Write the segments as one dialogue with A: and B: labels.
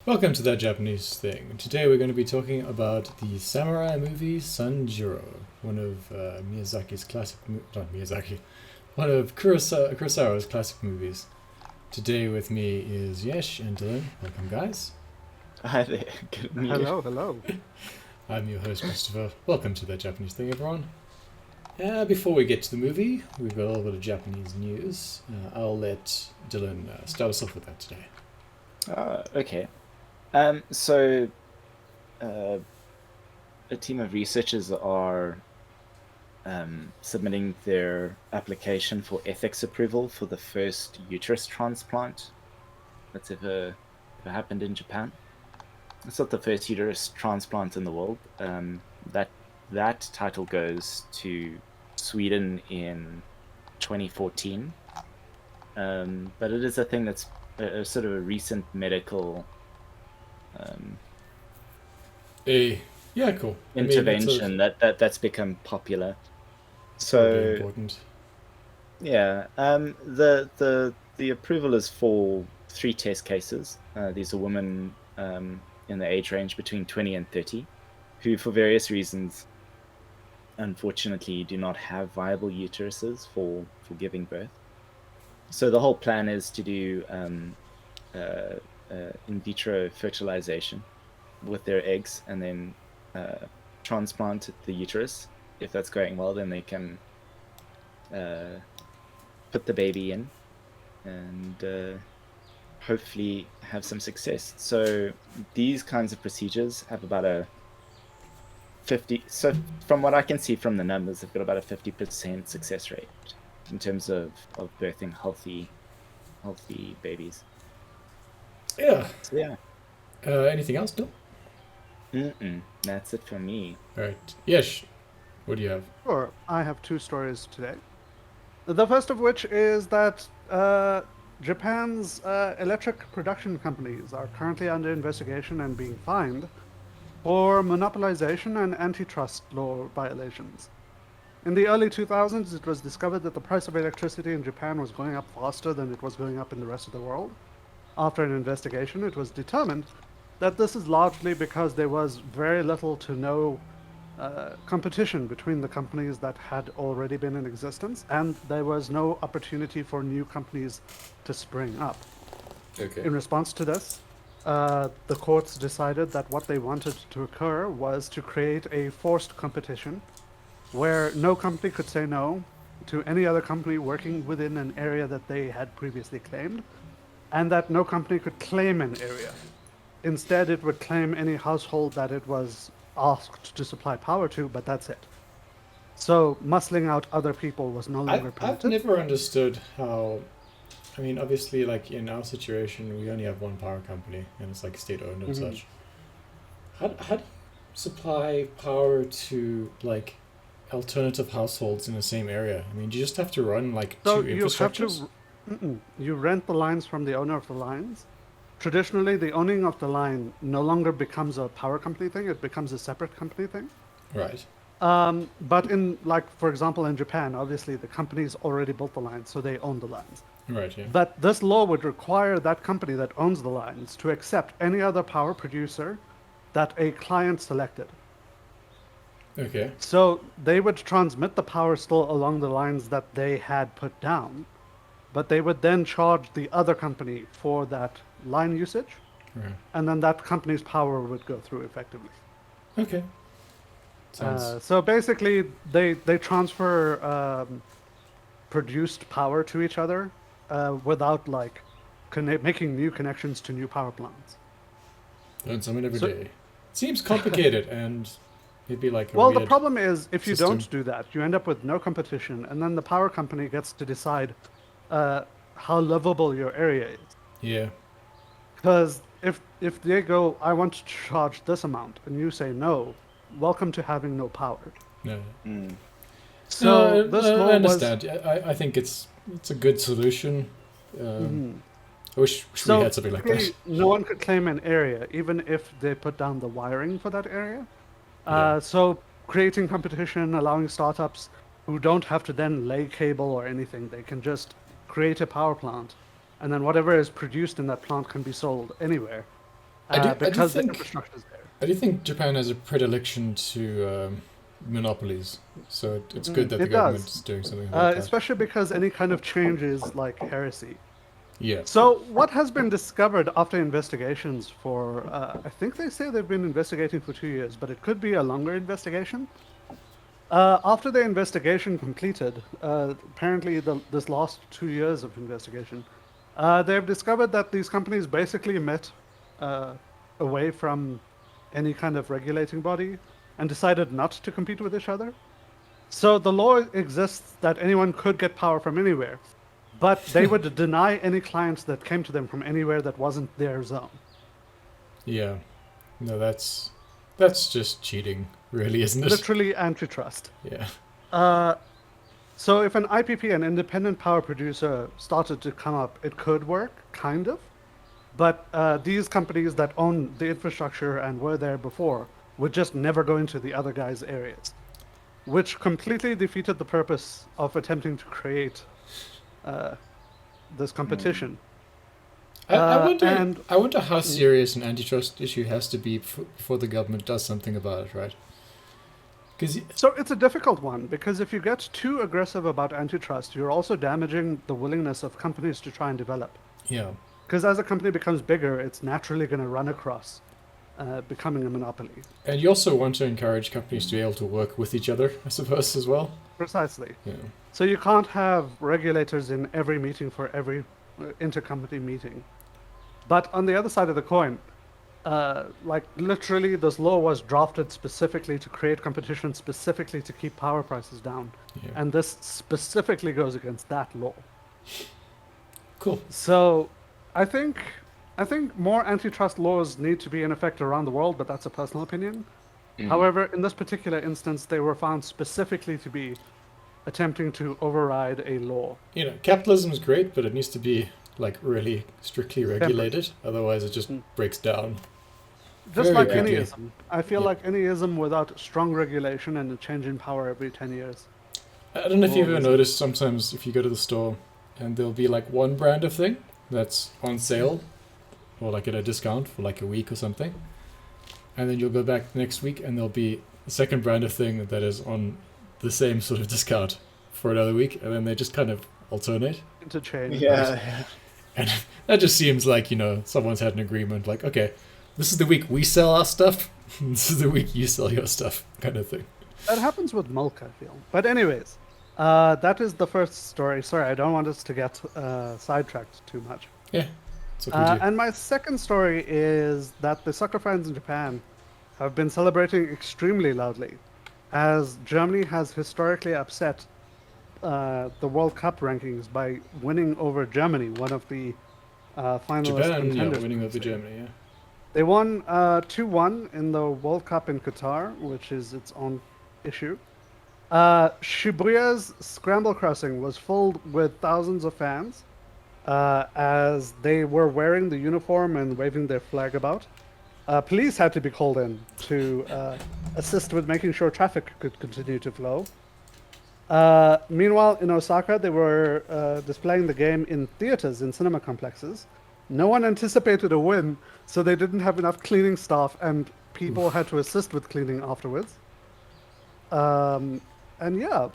A: Welcome to That Japanese Thing. Today we're going to be talking about the samurai movie Sanjuro, one of Miyazaki's classic, not Miyazaki, one of Kurosawa's classic movies. Today with me is Yesh and Dylan. Welcome, guys.
B: Hi there. Good to meet you.
C: Hello.
A: I'm your host, Christopher. Welcome to That Japanese Thing, everyone. Before we get to the movie, we've got a little bit of Japanese news. I'll let Dylan start us off with that today.
B: Okay. So, a team of researchers are submitting their application for ethics approval for the first uterus transplant that's ever happened in Japan. It's not the first uterus transplant in the world. That title goes to Sweden in 2014. But it is a thing that's a sort of a recent medical
A: Yeah, cool.
B: intervention that's become popular.
A: Probably
B: So
A: important.
B: yeah, the approval is for 3 test cases. These are women in the age range between 20 and 30, who for various reasons, unfortunately, do not have viable uteruses for giving birth. So the whole plan is to do in vitro fertilization with their eggs and then transplant the uterus. If that's going well, then they can put the baby in and hopefully have some success. So these kinds of procedures have about a 50. So from what I can see from the numbers, they've got about a 50% success rate in terms of birthing healthy babies.
A: Yeah.
B: So yeah.
A: Anything else, Dylan?
B: That's it for me.
A: All right. Yesh, what do you have?
C: Sure, I have 2 stories today. The first of which is that Japan's electric production companies are currently under investigation and being fined for monopolization and antitrust law violations. In the early 2000s, it was discovered that the price of electricity in Japan was going up faster than it was going up in the rest of the world. After an investigation, it was determined that this is largely because there was very little to no competition between the companies that had already been in existence, and there was no opportunity for new companies to spring up.
A: Okay.
C: In response to this, the courts decided that what they wanted to occur was to create a forced competition where no company could say no to any other company working within an area that they had previously claimed, and that no company could claim an area. Instead, it would claim any household that it was asked to supply power to, but that's it. So muscling out other people was no longer
A: I've
C: permitted.
A: never understood how. I mean, obviously, like in our situation, we only have one power company, and it's like state owned and
C: Mhm.
A: such. How do you supply power to like alternative households in the same area? I mean, do you just have to run like
C: So
A: two
C: you have
A: infrastructures?
C: to, you rent the lines from the owner of the lines. Traditionally, the owning of the line no longer becomes a power company thing; it becomes a separate company thing.
A: Right.
C: But in, like, for example, in Japan, obviously the company's already built the lines, so they own the lines.
A: Right. Yeah.
C: But this law would require that company that owns the lines to accept any other power producer that a client selected.
A: Okay.
C: So they would transmit the power still along the lines that they had put down, but they would then charge the other company for that line usage,
A: Right.
C: and then that company's power would go through effectively.
A: Okay. Sounds.
C: So basically, they transfer produced power to each other without like making new connections to new power plants.
A: Learn something every
C: So,
A: day. Seems complicated and maybe like a
C: well, the
A: weird
C: problem is if you
A: system.
C: don't do that, you end up with no competition, and then the power company gets to decide how livable your area is.
A: Yeah.
C: Because if they go, I want to charge this amount, and you say no, welcome to having no power.
A: No.
B: Mm.
C: So
A: No,
C: this
A: I
C: law was.
A: understand. I think it's a good solution.
C: Mhm.
A: I wish we
C: So
A: had something like
C: basically,
A: that.
C: no one could claim an area, even if they put down the wiring for that area.
A: Yeah.
C: So creating competition, allowing startups who don't have to then lay cable or anything, they can just create a power plant, and then whatever is produced in that plant can be sold anywhere.
A: I do
C: because the
A: think
C: infrastructure is there.
A: I do think Japan has a predilection to monopolies, so it's good that the
C: It
A: government
C: does.
A: is doing something about that.
C: Especially because any kind of change is like heresy.
A: Yeah.
C: So, what has been discovered after investigations for, I think they say they've been investigating for 2 years, but it could be a longer investigation. After the investigation completed, apparently this last 2 years of investigation, they've discovered that these companies basically met away from any kind of regulating body and decided not to compete with each other. So the law exists that anyone could get power from anywhere, but they would deny any clients that came to them from anywhere that wasn't their zone.
A: Yeah. No, that's just cheating, really, isn't it?
C: Literally antitrust.
A: Yeah.
C: So if an IPP, an independent power producer, started to come up, it could work, kind of. But these companies that own the infrastructure and were there before would just never go into the other guys' areas, which completely defeated the purpose of attempting to create this competition.
A: I wonder how serious an antitrust issue has to be before the government does something about it, right?
C: So it's a difficult one, because if you get too aggressive about antitrust, you're also damaging the willingness of companies to try and develop.
A: Yeah.
C: Because as a company becomes bigger, it's naturally going to run across becoming a monopoly.
A: And you also want to encourage companies to be able to work with each other, I suppose, as well.
C: Precisely.
A: Yeah.
C: So you can't have regulators in every meeting for every intercompany meeting. But on the other side of the coin, like literally this law was drafted specifically to create competition, specifically to keep power prices down.
A: Yeah.
C: And this specifically goes against that law.
A: Cool.
C: So I think more antitrust laws need to be in effect around the world, but that's a personal opinion. However, in this particular instance, they were found specifically to be attempting to override a law.
A: You know, capitalism is great, but it needs to be like really strictly regulated. Otherwise, it just breaks down.
C: Just
A: Very
C: like
A: quickly.
C: any ism. I feel like any ism without strong regulation and a change in power every 10 years.
A: I don't know if you've ever noticed, sometimes if you go to the store and there'll be like one brand of thing that's on sale or like at a discount for like a week or something. And then you'll go back next week and there'll be a second brand of thing that is on the same sort of discount for another week. And then they just kind of alternate.
C: Interchange.
B: Yeah.
A: And that just seems like, you know, someone's had an agreement like, okay, this is the week we sell our stuff. This is the week you sell your stuff, kind of thing.
C: That happens with milk, I feel. But anyways, that is the first story. Sorry, I don't want us to get sidetracked too much.
A: Yeah, that's what we do.
C: And my second story is that the soccer fans in Japan have been celebrating extremely loudly, as Germany has historically upset the World Cup rankings by winning over Germany, one of the finalist
A: Japan, yeah,
C: contenders.
A: winning over Germany, yeah.
C: They won 2-1 in the World Cup in Qatar, which is its own issue. Shibuya's Scramble Crossing was filled with thousands of fans as they were wearing the uniform and waving their flag about. Police had to be called in to assist with making sure traffic could continue to flow. Meanwhile, in Osaka, they were displaying the game in theaters, in cinema complexes. No one anticipated a win, so they didn't have enough cleaning staff, and people had to assist with cleaning afterwards. And yeah,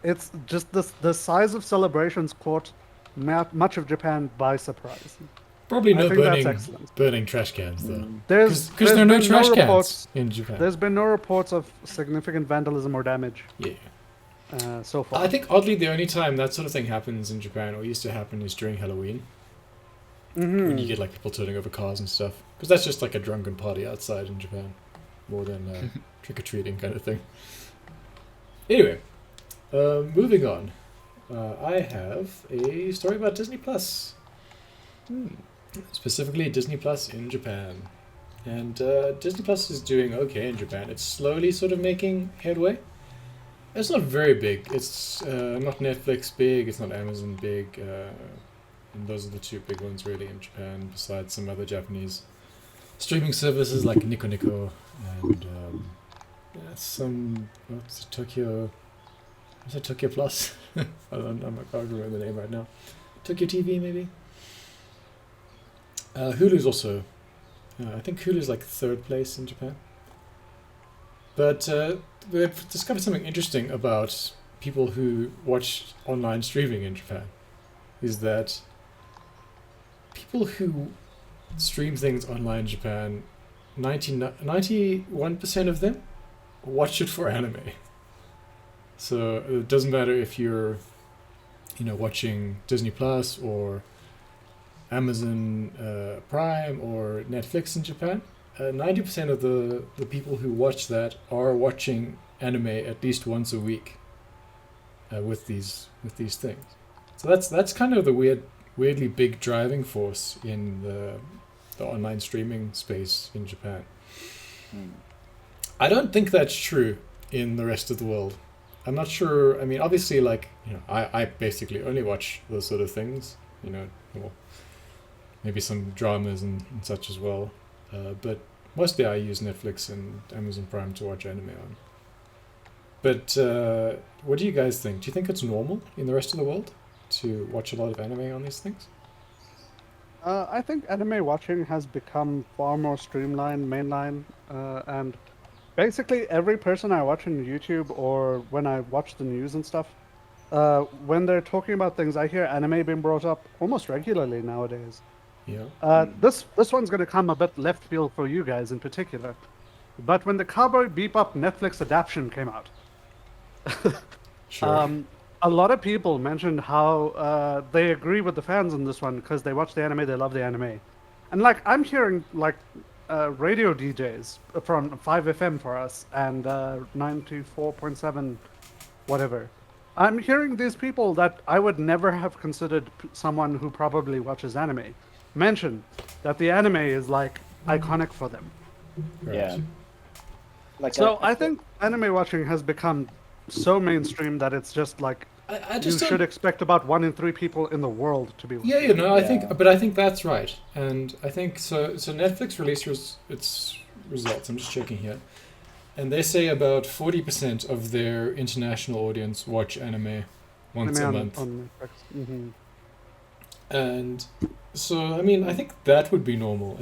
C: it's just the size of celebrations caught much of Japan by surprise.
A: Probably
C: I
A: no
C: think that's excellent.
A: burning trash cans, though.
C: There's
A: Because there are no
C: been
A: trash cans
C: reports.
A: in Japan.
C: There's been no reports of significant vandalism or damage
A: Yeah.
C: so far.
A: I think, oddly, the only time that sort of thing happens in Japan, or used to happen, is during Halloween. When you get like people turning over cars and stuff. Because that's just like a drunken party outside in Japan. More than trick-or-treating kind of thing. Anyway, moving on. I have a story about Disney Plus. Specifically Disney Plus in Japan. And Disney Plus is doing okay in Japan. It's slowly sort of making headway. It's not very big. It's not Netflix big, it's not Amazon big. And those are the two big ones really in Japan, besides some other Japanese streaming services like Nico Nico and some Tokyo Plus? I can't remember the name right now. Tokyo TV maybe. Hulu's also I think Hulu's like third place in Japan. But we've discovered something interesting about people who watch online streaming in Japan. Is that people who stream things online in Japan, 91% of them watch it for anime. So it doesn't matter if you're, watching Disney Plus or Amazon Prime or Netflix in Japan. 90% of the people who watch that are watching anime at least once a week with these things. So that's kind of the weirdly big driving force in the online streaming space in Japan. I don't think that's true in the rest of the world. I'm not sure. I mean, obviously, I basically only watch those sort of things. Well, maybe some dramas and such as well. But mostly I use Netflix and Amazon Prime to watch anime on. But what do you guys think? Do you think it's normal in the rest of the world to watch a lot of anime on these things?
C: I think anime watching has become far more streamlined, mainline, and basically every person I watch on YouTube or when I watch the news and stuff, when they're talking about things, I hear anime being brought up almost regularly nowadays.
A: Yeah.
C: This one's going to come a bit left field for you guys in particular, but when the Cowboy Bebop Netflix adaptation came out,
A: Sure.
C: a lot of people mentioned how they agree with the fans on this one because they watch the anime, they love the anime, and I'm hearing radio DJs from 5FM for us and 94.7 whatever. I'm hearing these people that I would never have considered someone who probably watches anime mention that the anime is iconic for them.
A: Right.
B: Yeah.
C: So I think anime watching has become so mainstream that it's just
A: I
C: you
A: just
C: should expect about 1 in 3 people in the world to be.
A: Yeah, I think that's right, and I think so. So Netflix released its results. I'm just checking here, and they say about 40% of their international audience watch anime once a month.
C: On Netflix. Mm-hmm.
A: And so, I mean, I think that would be normal.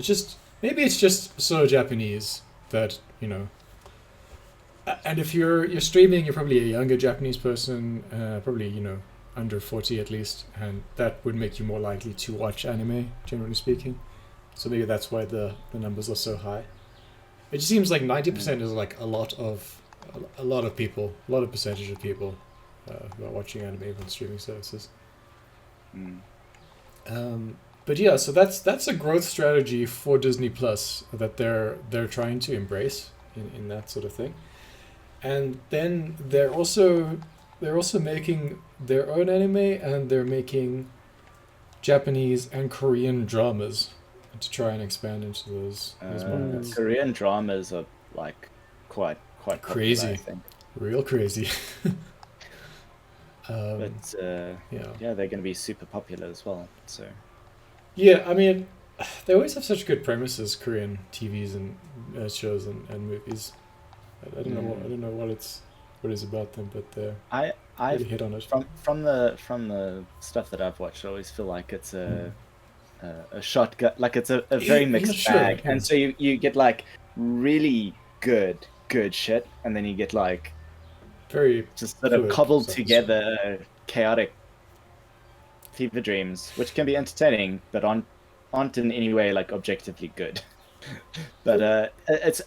A: Maybe it's just so Japanese that and if you're streaming, you're probably a younger Japanese person, probably under 40 at least, and that would make you more likely to watch anime, generally speaking. So maybe that's why the numbers are so high. It just seems like 90% is a lot of people, a lot of percentage of people who are watching anime on streaming services. But yeah, so that's a growth strategy for Disney Plus that they're trying to embrace in that sort of thing. And then they're also making their own anime, and they're making Japanese and Korean dramas to try and expand into those markets.
B: Korean dramas are quite
A: Crazy.
B: popular, I think.
A: Real crazy.
B: But they're going to be super popular as well. So
A: yeah, I mean, they always have such good premises, Korean TVs and shows and movies. I don't know what it is about them, but
B: I
A: really hit on it.
B: From the stuff that I've watched, I always feel like it's a shotgun, it's a very mixed bag,
A: yeah.
B: and so you get really good shit, and then you get
A: Very
B: just sort of
A: fluid
B: cobbled
A: stuff.
B: together chaotic fever dreams, which can be entertaining, but aren't in any way objectively good. But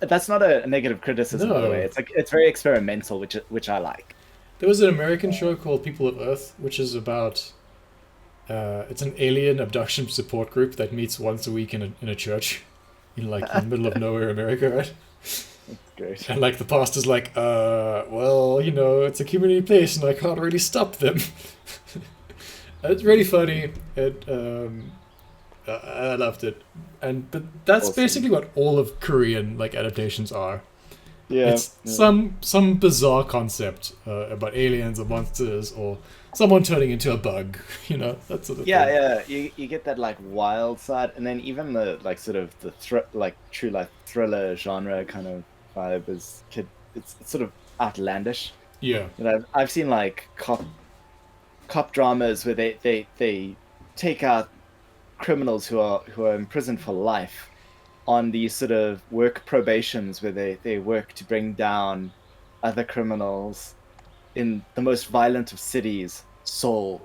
B: that's not a negative criticism, by the
A: No.
B: way. It's very experimental, which I like.
A: There was an American show called People of Earth, which is about it's an alien abduction support group that meets once a week in a church in the middle of nowhere, America, right?
B: Great.
A: And the pastor's well, it's a community place and I can't really stop them. It's really funny. I loved it, but that's
B: Awesome.
A: basically what all of Korean adaptations are.
B: Yeah.
A: It's some bizarre concept about aliens or monsters or someone turning into a bug, that sort of thing.
B: Yeah. You get that wild side, and then even the sort of the true thriller genre kind of vibe is it's sort of outlandish.
A: Yeah.
B: I've seen cop dramas where they take out criminals who are in prison for life, on these sort of work probations where they work to bring down other criminals in the most violent of cities, Seoul.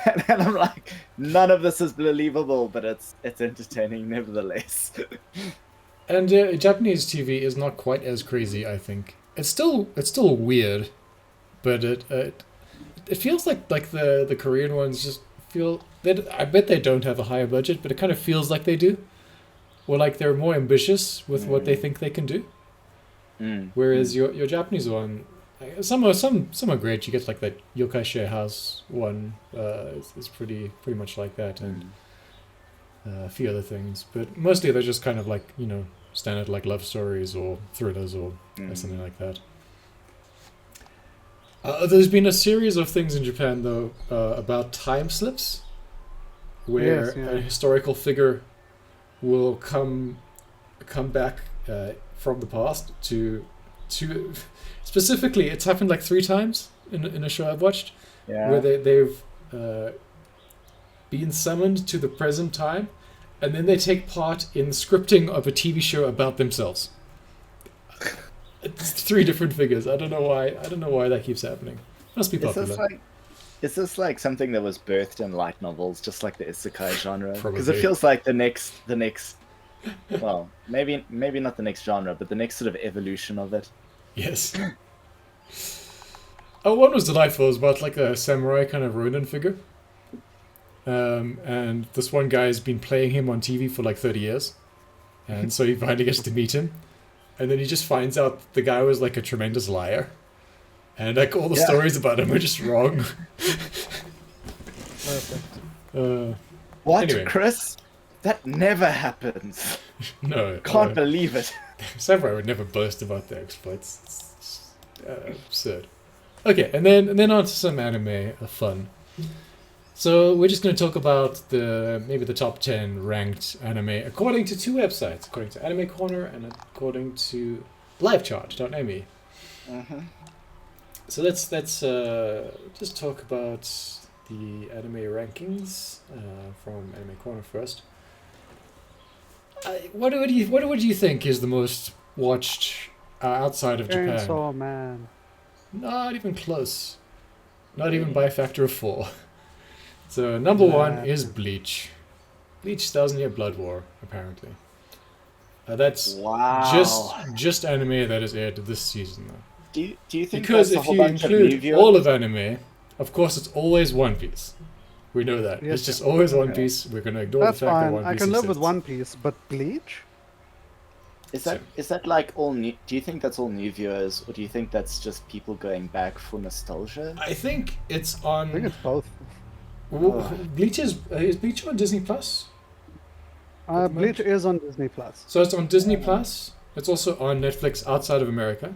B: And I'm like, none of this is believable, but it's entertaining nevertheless.
A: And Japanese TV is not quite as crazy, I think. It's still weird, but it feels like the Korean ones just feel that I bet they don't have a higher budget, but it kind of feels like they do, or like they're more ambitious with what they think they can do. Whereas your Japanese one, some are great. You get like that Yokai Share House one, is pretty much like that, and a few other things, but mostly they're just kind of like, you know, standard like love stories or thrillers or something like that. There's been a series of things in Japan though about time slips, where a historical figure will come back from the past to specifically. It's happened like 3 times in a show I've watched, where they've been summoned to the present time, and then they take part in the scripting of a TV show about themselves. It's 3 different figures. I don't know why that keeps happening. Must be popular.
B: Is this like something that was birthed in light novels, just like the isekai genre?
A: Probably.
B: Because it feels like the next, well, maybe not the next genre, but the next sort of evolution of it.
A: Yes. One was delightful. It was about like a samurai kind of Ronin figure. And this one guy has been playing him on TV for like 30 years. And so he finally gets to meet him. And then he just finds out the guy was like a tremendous liar. And like all the stories about him are just wrong.
C: Perfect.
B: What,
A: anyway.
B: Chris? That never happens.
A: No.
B: Can't believe it.
A: Samurai would never boast about their exploits. It's absurd. Okay, and then on to some anime fun. So we're just going to talk about maybe the top 10 ranked anime according to 2 websites, according to Anime Corner and according to livechart.me. So let's just talk about the anime rankings from Anime Corner first. What do you think is the most watched outside of Japan?
C: Chainsaw Man.
A: Not even close. Not even by a factor of 4. So number 1 is Bleach. Bleach Thousand Year Blood War, apparently. That's just anime that is aired this season, though.
B: Do you think
A: because
B: that's a
A: if
B: whole
A: you
B: bunch of new
A: include
B: viewers?
A: all of anime, of course it's always One Piece. We know that.
C: Yes,
A: It's just always One Piece. We're going to ignore
C: That's
A: the fact that
C: fine.
A: One Piece
C: I can live with
A: exists.
C: One Piece, but Bleach?
B: Is that like all new? Do you think that's all new viewers, or do you think that's just people going back for nostalgia?
A: I think it's
C: I think
A: on...
C: it's both.
A: Bleach is Bleach on Disney Plus?
C: Bleach is on Disney Plus.
A: So it's on Disney Plus. It's also on Netflix outside of America.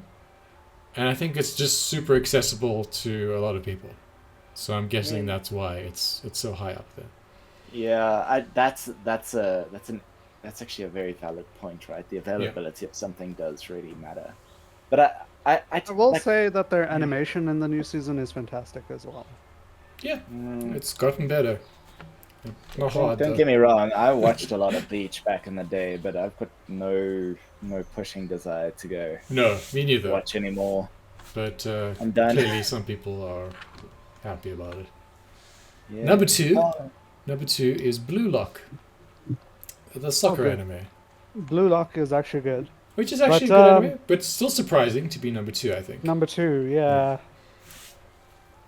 A: And I think it's just super accessible to a lot of people. So I'm guessing that's why it's so high up there.
B: Yeah, that's actually a very valid point, right? The availability of something does really matter. But I
C: will
B: like,
C: say that their animation in the new season is fantastic as well.
A: Yeah, it's gotten better. Not hard,
B: don't
A: though.
B: get me wrong. I watched a lot of Bleach back in the day, but I've got no pushing desire to go
A: No, me neither.
B: watch anymore.
A: But
B: I'm done.
A: clearly some people are happy about it.
B: Yeah.
A: Number two is Blue Lock, the soccer
C: Okay.
A: anime.
C: Blue Lock is actually good.
A: Which is actually
C: But,
A: a good anime, but still surprising to be number 2, I think.
C: Number 2, yeah.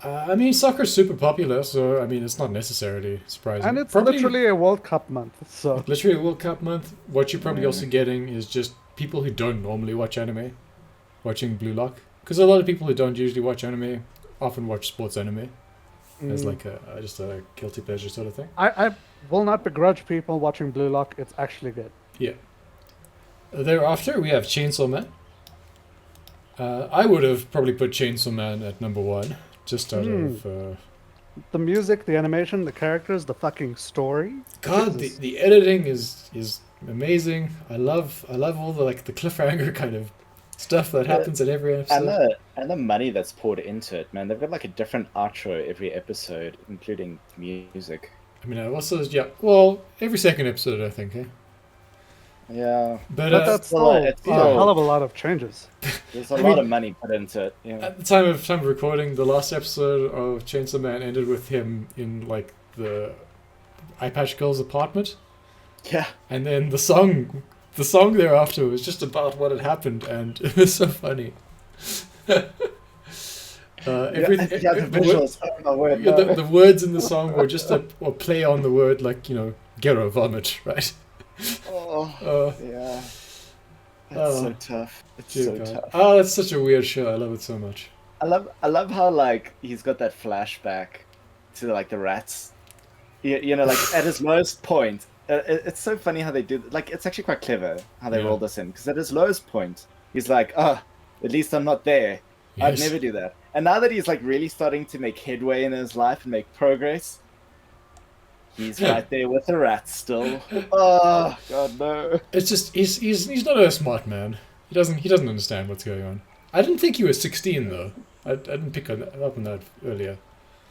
A: I mean, soccer's super popular, so I mean, it's not necessarily surprising.
C: And it's
A: Probably
C: literally a World Cup month, so...
A: literally a World Cup month. What you're probably also getting is just people who don't normally watch anime watching Blue Lock. Because a lot of people who don't usually watch anime often watch sports anime as like just a guilty pleasure sort of thing.
C: I will not begrudge people watching Blue Lock. It's actually good.
A: Yeah. Thereafter, we have Chainsaw Man. I would have probably put Chainsaw Man at number 1, just out of...
C: The music, the animation, the characters, the fucking story.
A: God,
C: Jesus.
A: the editing is amazing. I love all the like the cliffhanger kind of stuff that happens at every episode.
B: And the money that's poured into it, man. They've got like a different outro every episode, including music.
A: I mean, I also every second episode, I think.
B: Yeah.
A: But
C: But that's
B: still a-
C: still
B: it's
C: a
B: still-
C: hell of a lot of changes.
B: There's a
A: I
B: lot
A: mean-
B: of money put into it. Yeah.
A: at the time of recording, the last episode of Chainsaw Man ended with him in like the Eye Patch Girl's apartment,
B: Yeah.
A: and then the song thereafter was just about what had happened, and it was so funny. Everything,
B: Yeah, the visuals. Oh my word.
A: yeah,
B: No.
A: the words in the song were just a play on the word, like, ghetto vomit, right?
B: Oh,
A: Uh,
B: yeah. It's
A: oh,
B: so tough. It's
A: dear
B: so
A: God.
B: tough.
A: Oh, that's such a weird show. I love it so much.
B: I love how like he's got that flashback to like the rats. Like at his lowest point. It's so funny how they do. Like it's actually quite clever how they
A: Yeah.
B: roll this in because at his lowest point, he's like, "Oh, at least I'm not there. I'd
A: Yes.
B: never do that." And now that he's like really starting to make headway in his life and make progress, he's right there with the rats still. Oh God, no.
A: It's just he's not a smart man. He doesn't understand what's going on. I didn't think he was 16 though. I didn't pick up on that earlier.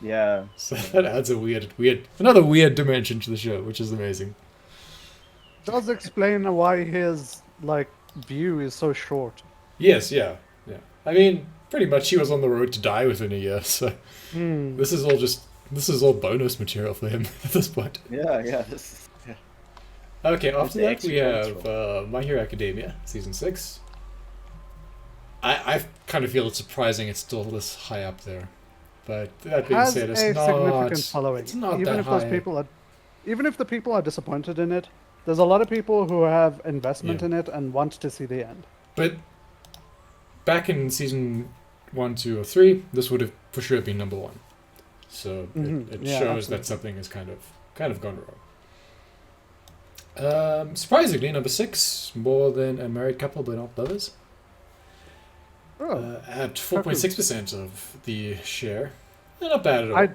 B: Yeah.
A: So that adds a another weird dimension to the show, which is amazing.
C: Does explain why his view is so short.
A: Yes, yeah. I mean, pretty much he was on the road to die within a year, so this is all bonus material for him at this point.
B: Yeah. Yeah.
A: Okay, after
B: the
A: that we
B: extra
A: have My Hero Academia, season 6. I kind of feel it's surprising it's still this high up there. But that being
C: Has
A: said,
C: a
A: it's
C: significant
A: not
C: following.
A: It's not
C: Even
A: that
C: if
A: high.
C: those people even if the people are disappointed in it, there's a lot of people who have investment
A: Yeah.
C: in it and want to see the end.
A: But back in season 1, 2, or 3, this would have for sure been number 1. So it
C: Yeah,
A: shows that
C: absolutely.
A: something has kind of gone wrong. Surprisingly, number 6, More Than a Married Couple But Not Lovers,
C: Oh,
A: at 4.6% of the share. Not bad at all.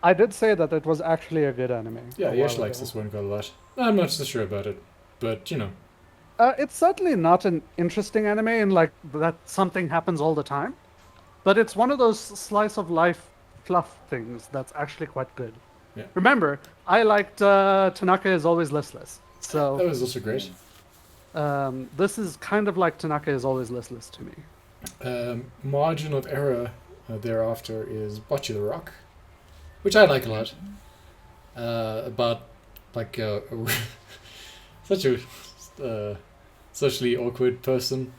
C: I did say that it was actually a good anime.
A: Yeah,
C: a
A: Yash
C: while
A: likes
C: ago.
A: this one quite a lot. I'm not so sure about it, but
C: It's certainly not an interesting anime in that something happens all the time, but it's one of those slice of life fluff things that's actually quite good.
A: Yeah.
C: Remember, I liked Tanaka is Always Listless,
A: that
C: so
A: was also great.
C: this is kind of like Tanaka is Always Listless to me.
A: Margin of error thereafter is Bocce the Rock, which I like a lot. About like such a socially awkward person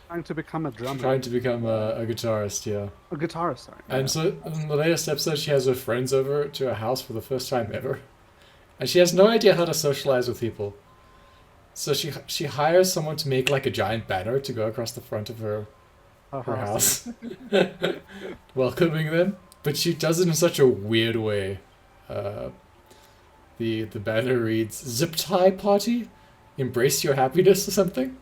C: Trying to become a drummer,
A: trying to become a guitarist, yeah.
C: a guitarist. Sorry.
A: And so in the latest episode, she has her friends over to her house for the first time ever, and she has no idea how to socialize with people. So she hires someone to make like a giant banner to go across the front of her house, welcoming them. But she does it in such a weird way. The banner reads "Zip Tie Party, Embrace Your Happiness" or something.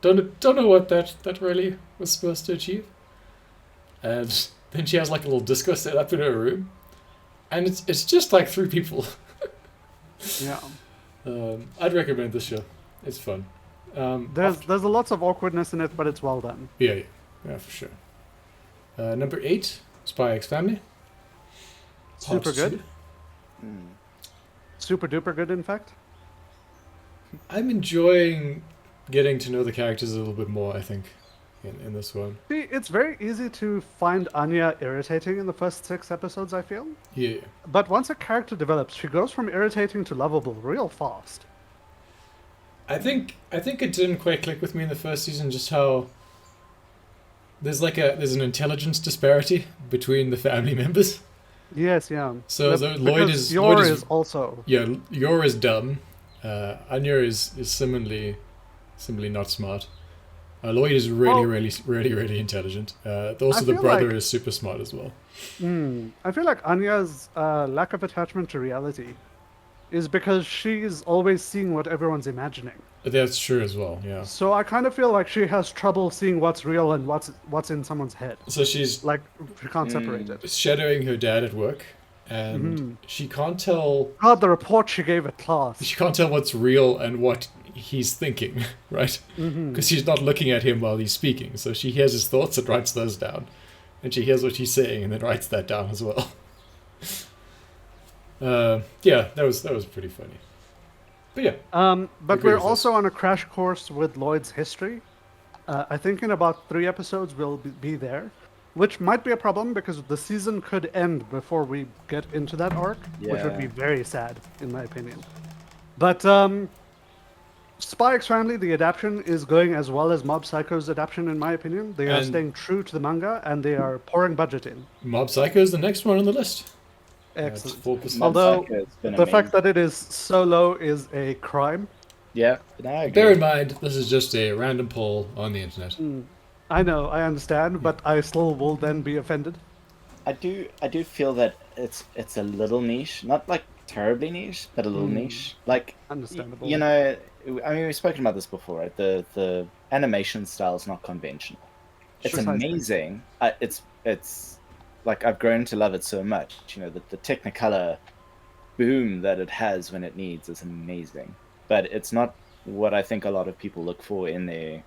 A: Don't know what that really was supposed to achieve. And then she has like a little disco set up in her room, and it's just like 3 people.
C: Yeah.
A: I'd recommend this show. It's fun.
C: There's a lots of awkwardness in it, but it's well done.
A: Yeah, for sure. Number 8, Spy X Family.
C: Super
A: Part
C: good.
A: 2.
C: Super duper good, in fact.
A: I'm enjoying getting to know the characters a little bit more, I think, in this one.
C: See, it's very easy to find Anya irritating in the first 6 episodes, I feel.
A: Yeah.
C: But once a character develops, she goes from irritating to lovable real fast.
A: I think it didn't quite click with me in the first season just how there's an intelligence disparity between the family members.
C: Yes, yeah.
A: So
C: Yep,
A: Lloyd
C: because
A: is
C: Yor
A: Lloyd
C: is also.
A: yeah, Yor is dumb. Anya is similarly not smart. Lloyd is really intelligent. Also, the
C: feel
A: brother
C: like-
A: is super smart as well.
C: I feel like Anya's lack of attachment to reality is because she's always seeing what everyone's imagining.
A: That's true as well. Yeah.
C: So I kind of feel like she has trouble seeing what's real and what's in someone's head.
A: So she's
C: Like she can't separate it.
A: shadowing her dad at work, and she can't tell.
C: God, the report she gave at class.
A: She can't tell what's real and what he's thinking, right? Because she's not looking at him while he's speaking. So she hears his thoughts and writes those down, and she hears what he's saying and then writes that down as well. Yeah, that was pretty funny. But yeah,
C: But
A: agree
C: we're
A: with this.
C: also on a crash course with Lloyd's history. I think in about 3 episodes we'll be there, which might be a problem because the season could end before we get into that arc, which would be
B: Yeah.
C: very sad, in my opinion. But Spy X Family, the adaptation, is going as well as Mob Psycho's adaptation, in my opinion. They are
A: And
C: staying true to the manga and they are pouring budget in.
A: Mob Psycho is the next one on the list. That's
C: Excellent.
A: 4%.
B: Mob
C: Although
B: Psycho has been
C: the fact
B: amazing.
C: that it is so low is a crime.
B: Yeah, no, I
A: Bear in
B: agree.
A: mind, this is just a random poll on the internet.
C: I know, I understand, but I still will then be offended.
B: I do feel that it's a little niche, not like terribly niche, but a little niche. Like,
C: Understandable.
B: you know, I mean, we've spoken about this before, right? The animation style is not conventional. It's
C: Precisely.
B: amazing. It's like I've grown to love it so much. You know, the Technicolor boom that it has when it needs is amazing. But it's not what I think a lot of people look for in their,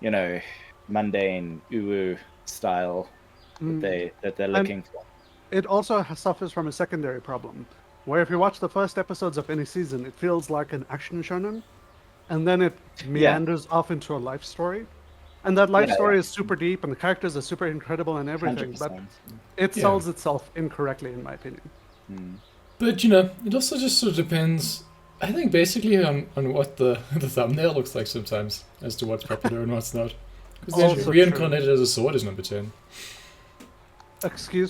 B: you know, mundane uwu style that they're looking for.
C: It also suffers from a secondary problem, where if you watch the first episodes of any season, it feels like an action shonen, and then it meanders off into a life story. And that life
B: Yeah,
C: story
B: yeah.
C: is super deep, and the characters are super incredible and everything, but
B: 100%.
C: it
A: Yeah.
C: sells itself incorrectly, in my opinion.
A: But you know, it also just sort of depends. I think basically on what the thumbnail looks like sometimes as to what's popular and what's not. Because
C: Also
A: reincarnated as a sword is number 10.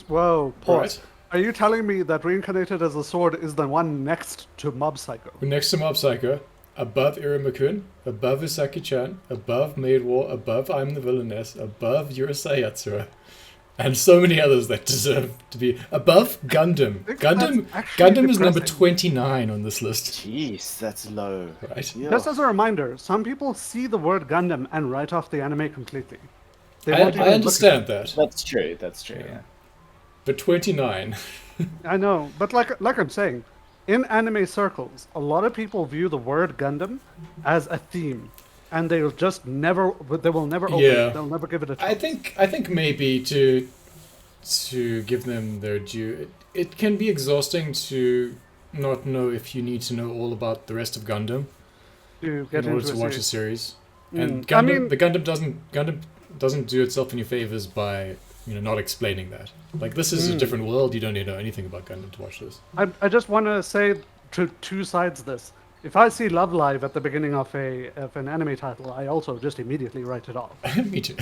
C: Whoa, pause.
A: Right.
C: Are you telling me that Reincarnated as a Sword is the one next to Mob Psycho?
A: We're next to Mob Psycho, above Iramakun, above Usaki-chan, above Maid War, above I'm the Villainess, above Urusei Yatsura, and so many others that deserve to be above Gundam.
C: think
A: Gundam,
C: that's actually
A: Gundam is number
C: depressing.
A: 29 on this list.
B: Jeez, that's low.
A: Right.
B: Yeah.
C: Just as a reminder, some people see the word Gundam and write off the anime completely. They
A: I
C: won't even look at
A: understand that,
B: That's true. That's true. Yeah.
A: but 29.
C: it. I know, but like I'm saying, in anime circles, a lot of people view the word Gundam as a theme, and they will just never, they will never open
A: Yeah.
C: it. They'll never give it a chance.
A: I think maybe to give them their due, it can be exhausting to not know if you need to know all about the rest of Gundam
C: to get
A: in order
C: into
A: to
C: a
A: watch a
C: series.
A: series. And
C: Mm, I
A: Gundam,
C: mean-
A: the Gundam doesn't do itself any favors by not explaining that. Like this is a different world. You don't need to know anything about Gundam to watch this.
C: I just want to say to two sides this. If I see Love Live at the beginning of an anime title, I also just immediately write it off.
A: Me too.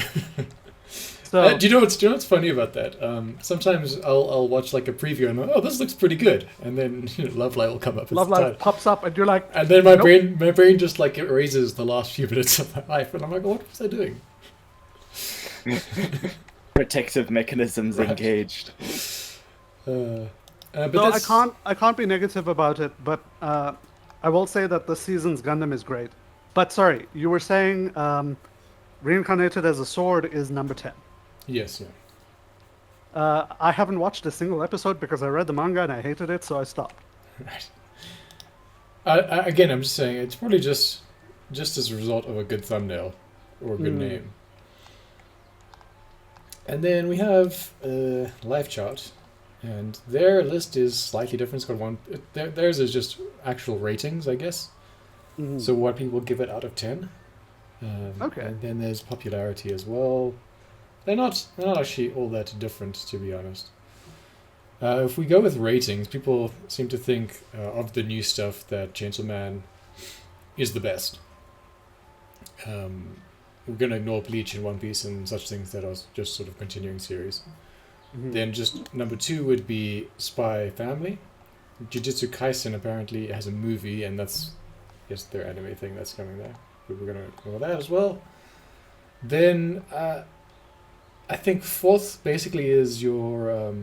C: So
A: Do you know what's funny about that? Sometimes I'll watch like a preview and I'm like, oh, this looks pretty good, and then Love Live will come up. as
C: Love
A: the
C: Live
A: title.
C: pops up, and you're like,
A: And then my
C: Nope.
A: brain just like erases the last few minutes of my life, and I'm like, what was I doing?
B: Protective mechanisms
A: Right.
B: engaged.
A: But
C: so
A: that's,
C: I can't be negative about it, but I will say that this season's Gundam is great. But sorry, you were saying Reincarnated as a Sword is number 10.
A: yes, yeah.
C: I haven't watched a single episode because I read the manga and I hated it, so I stopped.
A: Right. Again, I'm just saying it's probably just as a result of a good thumbnail or a good name. And then we have Life Chart, and their list is slightly different. It's got one. Theirs is just actual ratings, I guess. So what people give it out of 10.
C: Okay.
A: And then there's popularity as well. They're not actually all that different, to be honest. If we go with ratings, people seem to think of the new stuff that Gentleman is the best. We're going to ignore Bleach and One Piece and such things that are just sort of continuing series. Then just number 2 would be Spy Family. Jujutsu Kaisen apparently has a movie, and that's just their anime thing that's coming there. But we're going to ignore that as well. Then I think 4th basically is your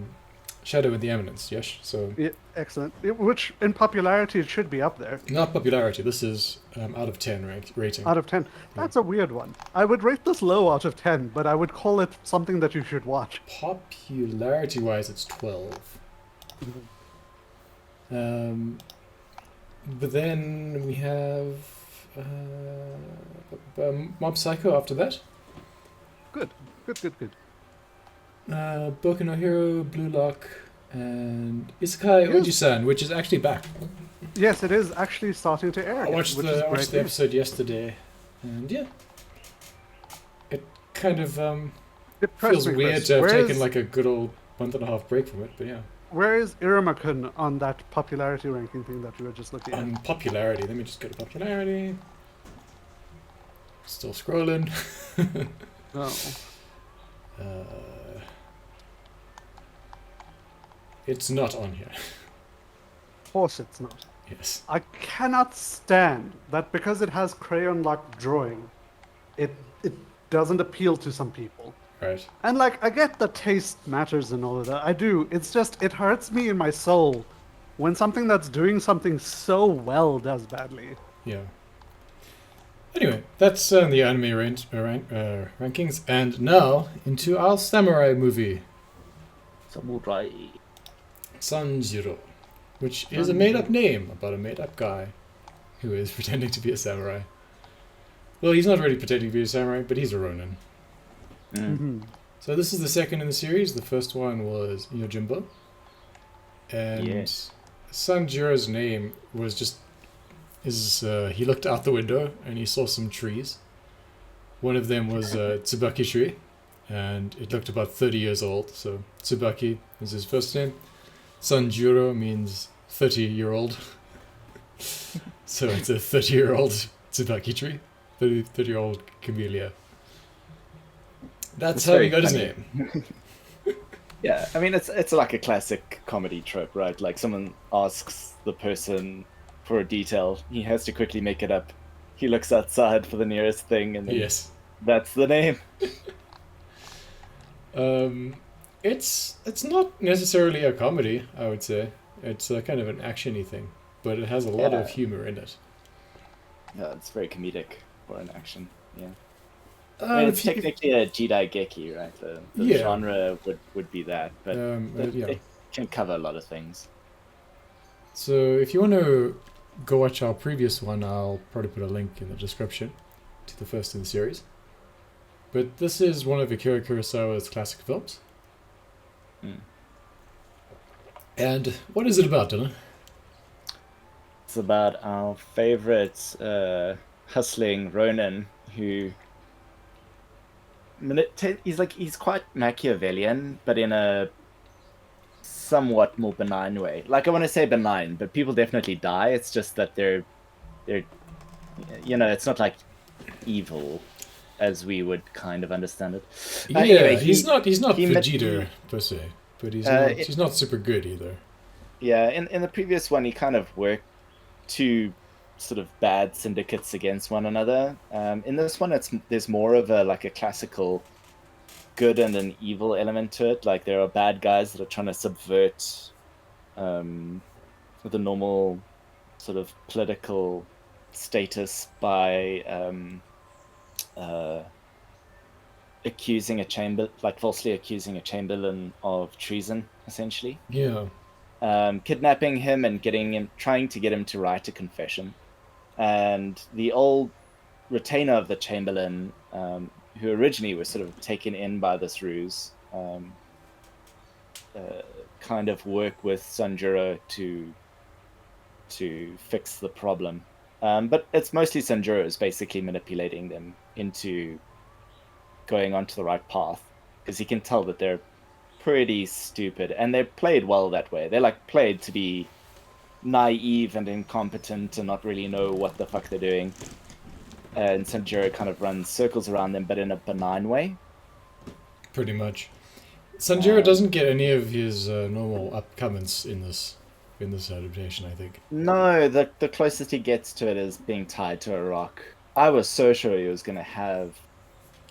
A: Shadow in the Eminence, yes? So
C: Yeah, excellent. Which in popularity it should be up there.
A: not popularity, this is out of 10 rating.
C: Out of 10. That's a weird one. I would rate this low out of 10, but I would call it something that you should watch.
A: Popularity-wise, it's 12. But then we have Mob Psycho after that.
C: Good. Good.
A: Boku no Hero, Blue Lock, and Isekai
C: Yes.
A: Oji-san, which is actually back.
C: Yes, it is actually starting to air
A: I
C: again,
A: watched
C: which is
A: the
C: great news.
A: episode yesterday, and yeah, it kind of
C: Depressed
A: feels
C: me,
A: weird
C: Chris.
A: to have
C: Where
A: taken
C: is-
A: like a good old month and a half break from it, but yeah.
C: Where is Iruma-kun on that popularity ranking thing that you were just looking at?
A: On popularity, let me just go to popularity. Still scrolling.
C: No.
A: It's not on here.
C: Of course it's not.
A: Yes.
C: I cannot stand that because it has crayon-locked drawing, it doesn't appeal to some people.
A: Right.
C: And like, I get that taste matters and all of that. I do. It's just, it hurts me in my soul when something that's doing something so well does badly.
A: Yeah. Anyway, that's the anime rankings, and now into our samurai movie,
B: Samurai.
A: Sanjuro, which is a made-up name about a made-up guy who is pretending to be a samurai. Well, he's not really pretending to be a samurai, but he's a ronin.
C: Mm-hmm.
A: So this is the second in the series. The first one was Yojimbo. And
B: Yes.
A: Sanjuro's name was just... he looked out the window and he saw some trees. One of them was a Tsubaki tree. And it looked about 30 years old. So Tsubaki is his first name. Sanjuro means 30-year-old. So it's a 30-year-old Tsubaki tree. 30-year-old camellia. That's how he
B: very
A: got his
B: funny.
A: name.
B: Yeah, I mean it's like a classic comedy trope, right? Like someone asks the person for a detail, he has to quickly make it up. He looks outside for the nearest thing, and then
A: Yes.
B: that's the name.
A: It's not necessarily a comedy, I would say. It's a kind of an action-y thing, but it has a lot of
B: Yeah.
A: humor in it.
B: Yeah, it's very comedic for an action. Yeah, I mean it's technically a Jidai Geki, right? The
A: Yeah.
B: genre would be that, but
A: yeah.
B: it can cover a lot of things.
A: So if you want to go watch our previous one, I'll probably put a link in the description to the first in the series. But this is one of Akira Kurosawa's classic films.
B: Mm.
A: And what is it about, Dylan?
B: It's about our favorite hustling Ronin who he's quite Machiavellian, but in a somewhat more benign way. Like I want to say benign, but people definitely die. It's just that they're it's not like evil as we would kind of understand it.
A: Yeah,
B: Anyway,
A: he's not
B: he met
A: Vegeta
B: the-
A: per se, but he's
B: Uh,
A: he's not super good either.
B: Yeah, in the previous one, he kind of worked two sort of bad syndicates against one another. In this one, there's more of a classical good and an evil element to it. Like there are bad guys that are trying to subvert the normal sort of political status by falsely accusing a chamberlain of treason, essentially.
A: Yeah.
B: Kidnapping him and trying to get him to write a confession. And the old retainer of the Chamberlain, who originally was sort of taken in by this ruse, kind of work with Sanjuro to fix the problem. But it's mostly Sanjuro's basically manipulating them into going onto the right path, because he can tell that they're pretty stupid, and they're played well that way. They're like played to be naive and incompetent and not really know what the fuck they're doing. And Sanjuro kind of runs circles around them, but in a benign way.
A: Pretty much. Sanjuro doesn't get any of his normal upcomings in this adaptation, I think.
B: No, the closest he gets to it is being tied to a rock. I was so sure he was going to have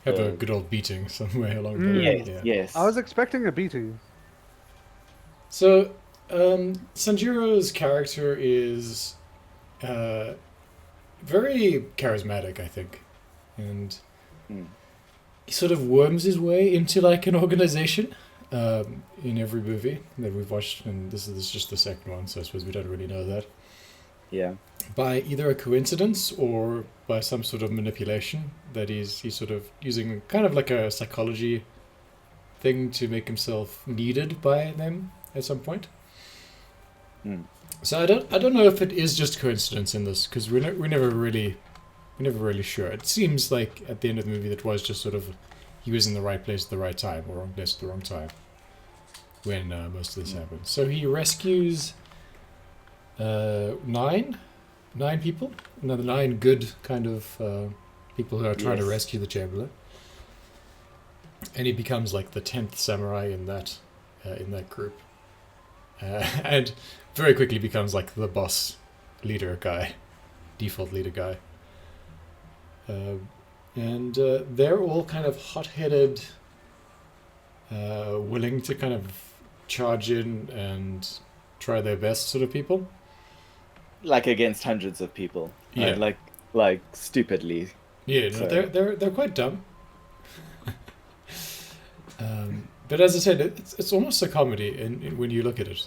A: A good old beating somewhere along the way.
B: yes,
A: Yeah.
B: yes.
C: I was expecting a beating.
A: So, Sanjuro's character is very charismatic, I think. And he sort of worms his way into like an organization in every movie that we've watched, and this is just the second one, so I suppose we don't really know that.
B: Yeah.
A: By either a coincidence or by some sort of manipulation that he's sort of using kind of like a psychology thing to make himself needed by them. at some point.
B: Mm.
A: So I don't know if it is just coincidence in this, because we're never really sure. It seems like at the end of the movie that was just sort of he was in the right place at the right time, or wrong place at the wrong time when most of this happens. So he rescues nine people, another 9 good kind of people who are trying to rescue the Chamberlain, and he becomes like the 10th samurai in that group, and very quickly becomes like the boss leader guy, default leader guy. And they're all kind of hot-headed, willing to kind of charge in and try their best sort of people.
B: Like against hundreds of people.
A: Yeah.
B: Like stupidly.
A: Yeah, no,
B: So-
A: they're quite dumb. But as I said, it's almost a comedy when you look at it.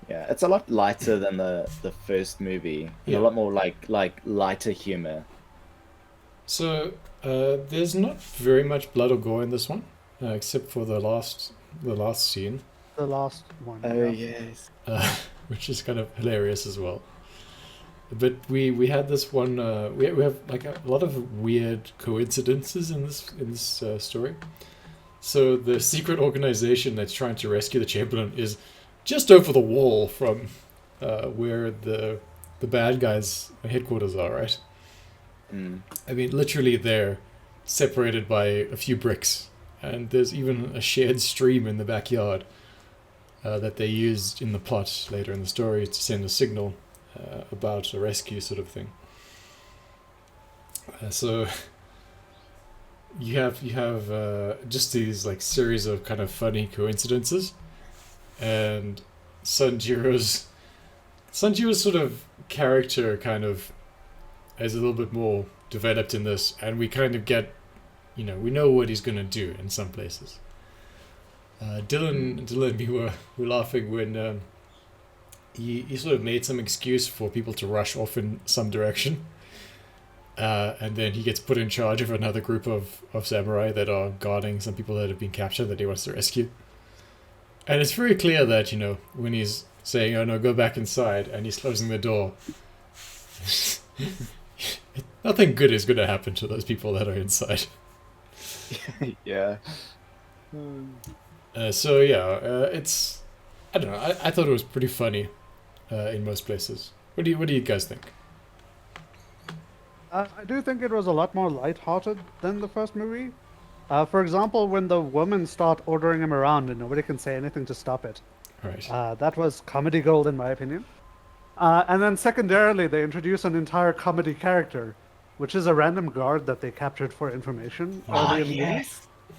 B: Yeah, it's a lot lighter than the first movie.
A: Yeah.
B: A lot more like lighter humor.
A: So there's not very much blood or gore in this one, except for the last scene,
C: The last one.
B: Oh
C: yeah.
B: yes.
A: which is kind of hilarious as well. But we had this one. We have like a lot of weird coincidences in this story. So the secret organization that's trying to rescue the Chamberlain is just over the wall from where the bad guys' headquarters are, right?
B: Mm.
A: I mean, literally they're separated by a few bricks, and there's even a shared stream in the backyard that they used in the plot later in the story to send a signal about a rescue sort of thing. So you have just these like series of kind of funny coincidences, and Sanjuro's sort of character kind of is a little bit more developed in this, and we kind of get, we know what he's gonna do in some places. Dylan and me were laughing when he sort of made some excuse for people to rush off in some direction, and then he gets put in charge of another group of samurai that are guarding some people that have been captured that he wants to rescue. And it's very clear that, when he's saying, "Oh no, go back inside," and he's closing the door, nothing good is going to happen to those people that are inside.
B: Yeah.
A: So yeah, it's, I don't know. I thought it was pretty funny in most places. What do you guys think?
C: I do think it was a lot more lighthearted than the first movie. For example, when the women start ordering him around and nobody can say anything to stop it.
A: Right.
C: That was comedy gold in my opinion. And then secondarily, they introduce an entire comedy character, which is a random guard that they captured for information early in the movie.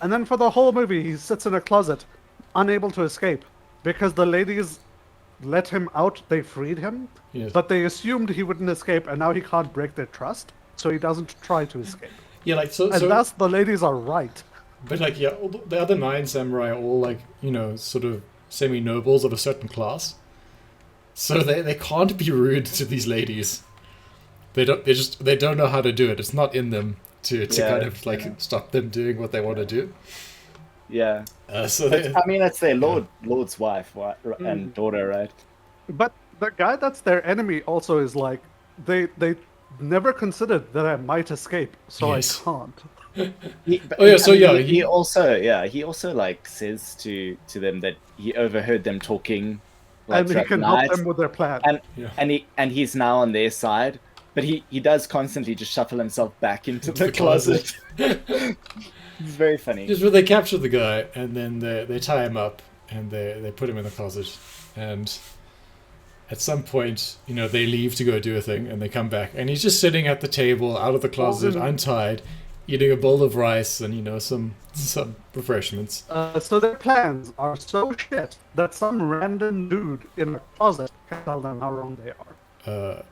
C: And then for the whole movie, he sits in a closet, unable to escape, because the ladies let him out, they freed him,
A: Yes.
C: but they assumed he wouldn't escape, and now he can't break their trust, so he doesn't try to escape.
A: Yeah, like so.
C: And
A: so
C: thus, the ladies are right.
A: But like, yeah, all the other 9 samurai are all like, sort of semi-nobles of a certain class. So they can't be rude to these ladies. They don't know how to do it. It's not in them to kind of like stop them doing what they want to do.
B: Yeah.
A: So
B: It's their lord's wife and daughter, right?
C: But the guy that's their enemy also is like, they never considered that I might escape, so
A: Yes.
C: I can't.
B: He also like says to them that he overheard them talking, like,
C: And he
B: throughout
C: can
B: the
C: help
B: night,
C: them with their plan.
B: and he's now on their side, but he does constantly just shuffle himself back into the closet. It's very funny.
A: just where they capture the guy and then they tie him up and they put him in the closet, and at some point, they leave to go do a thing and they come back and he's just sitting at the table out of the closet, untied, eating a bowl of rice and some refreshments.
C: So their plans are so shit that some random dude in a closet can tell them how wrong they are.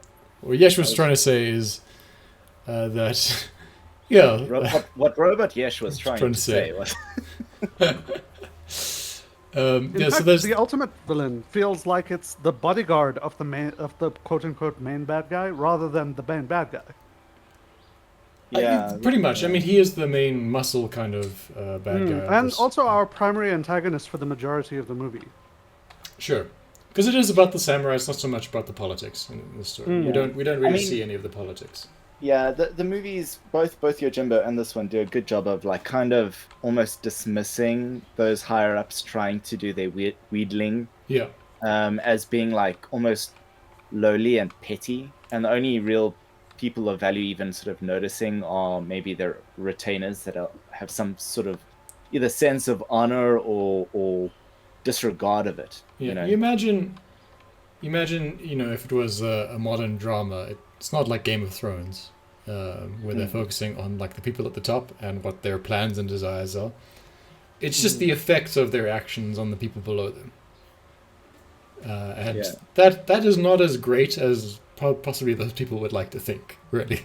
A: What Yesh was trying to say is that, yeah,
B: What Robot Yesh was trying to say was...
C: In
A: yeah.
C: fact,
A: So there's
C: the ultimate villain feels like it's the bodyguard of the quote unquote main bad guy rather than the main bad guy.
B: Yeah,
A: pretty much. I mean, he is the main muscle kind of bad guy. of
C: And
A: this.
C: also our primary antagonist for the majority of the movie.
A: Sure. Because it is about the samurai. It's not so much about the politics in the story.
C: Mm.
A: We don't
B: I
A: really
B: mean-
A: see any of the politics.
B: Yeah, the movies, both Yojimbo and this one, do a good job of like kind of almost dismissing those higher ups trying to do their wheedling
A: Yeah.
B: as being like almost lowly and petty, and the only real people of value even sort of noticing are maybe their retainers that have some sort of either sense of honor or disregard of it.
A: Yeah.
B: You know,
A: You imagine, if it was a modern drama, it's not like Game of Thrones, where they're focusing on like the people at the top and what their plans and desires are. It's just the effects of their actions on the people below them. And that is not as great as possibly those people would like to think, really.